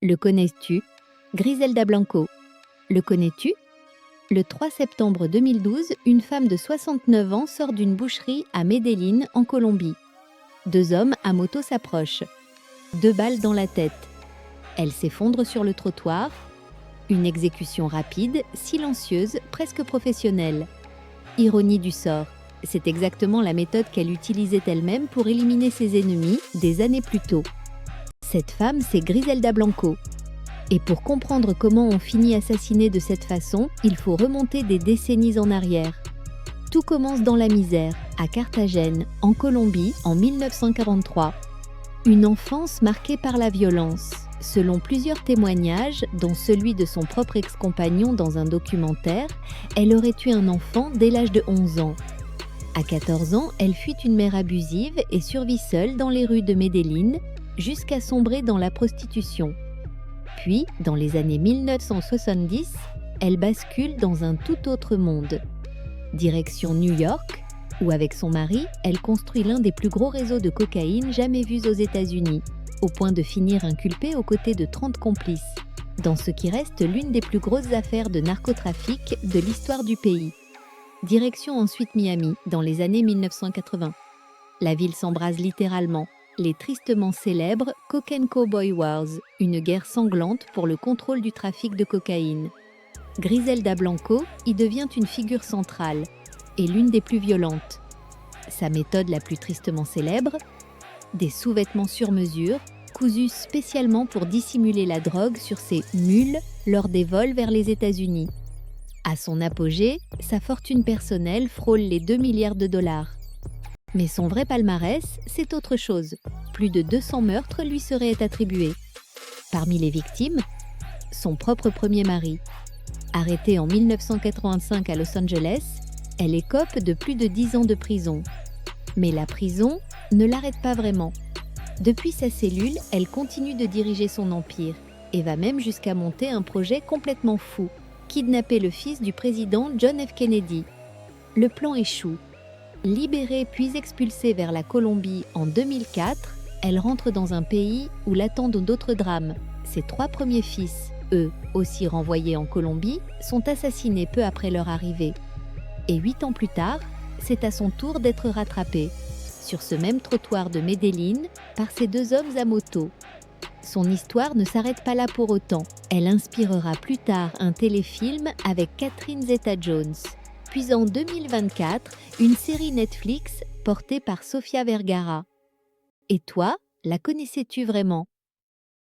Le connais-tu? Griselda Blanco. Le connais-tu? Le 3 septembre 2012, une femme de 69 ans sort d'une boucherie à Medellín, en Colombie. Deux hommes à moto s'approchent. 2 balles dans la tête. Elle s'effondre sur le trottoir. Une exécution rapide, silencieuse, presque professionnelle. Ironie du sort, c'est exactement la méthode qu'elle utilisait elle-même pour éliminer ses ennemis des années plus tôt. Cette femme, c'est Griselda Blanco. Et pour comprendre comment on finit assassiné de cette façon, il faut remonter des décennies en arrière. Tout commence dans la misère, à Carthagène, en Colombie, en 1943. Une enfance marquée par la violence. Selon plusieurs témoignages, dont celui de son propre ex-compagnon dans un documentaire, elle aurait tué un enfant dès l'âge de 11 ans. À 14 ans, elle fuit une mère abusive et survit seule dans les rues de Medellín, jusqu'à sombrer dans la prostitution. Puis, dans les années 1970, elle bascule dans un tout autre monde. Direction New York, où avec son mari, elle construit l'un des plus gros réseaux de cocaïne jamais vus aux États-Unis, au point de finir inculpée aux côtés de 30 complices, dans ce qui reste l'une des plus grosses affaires de narcotrafic de l'histoire du pays. Direction ensuite Miami, dans les années 1980. La ville s'embrase littéralement. Les tristement célèbres Cocaine Cowboy Wars, une guerre sanglante pour le contrôle du trafic de cocaïne. Griselda Blanco y devient une figure centrale, et l'une des plus violentes. Sa méthode la plus tristement célèbre, des sous-vêtements sur mesure, cousus spécialement pour dissimuler la drogue sur ses mules lors des vols vers les États-Unis. À son apogée, sa fortune personnelle frôle les 2 milliards de dollars. Mais son vrai palmarès, c'est autre chose. Plus de 200 meurtres lui seraient attribués. Parmi les victimes, son propre premier mari. Arrêtée en 1985 à Los Angeles, elle écope de plus de 10 ans de prison. Mais la prison ne l'arrête pas vraiment. Depuis sa cellule, elle continue de diriger son empire et va même jusqu'à monter un projet complètement fou, kidnapper le fils du président John F. Kennedy. Le plan échoue. Libérée puis expulsée vers la Colombie en 2004, elle rentre dans un pays où l'attendent d'autres drames. Ses 3 premiers fils, eux, aussi renvoyés en Colombie, sont assassinés peu après leur arrivée. Et 8 ans plus tard, c'est à son tour d'être rattrapée, sur ce même trottoir de Medellín, par ces 2 hommes à moto. Son histoire ne s'arrête pas là pour autant. Elle inspirera plus tard un téléfilm avec Catherine Zeta-Jones. Puis en 2024, une série Netflix portée par Sofia Vergara. Et toi, la connaissais-tu vraiment ?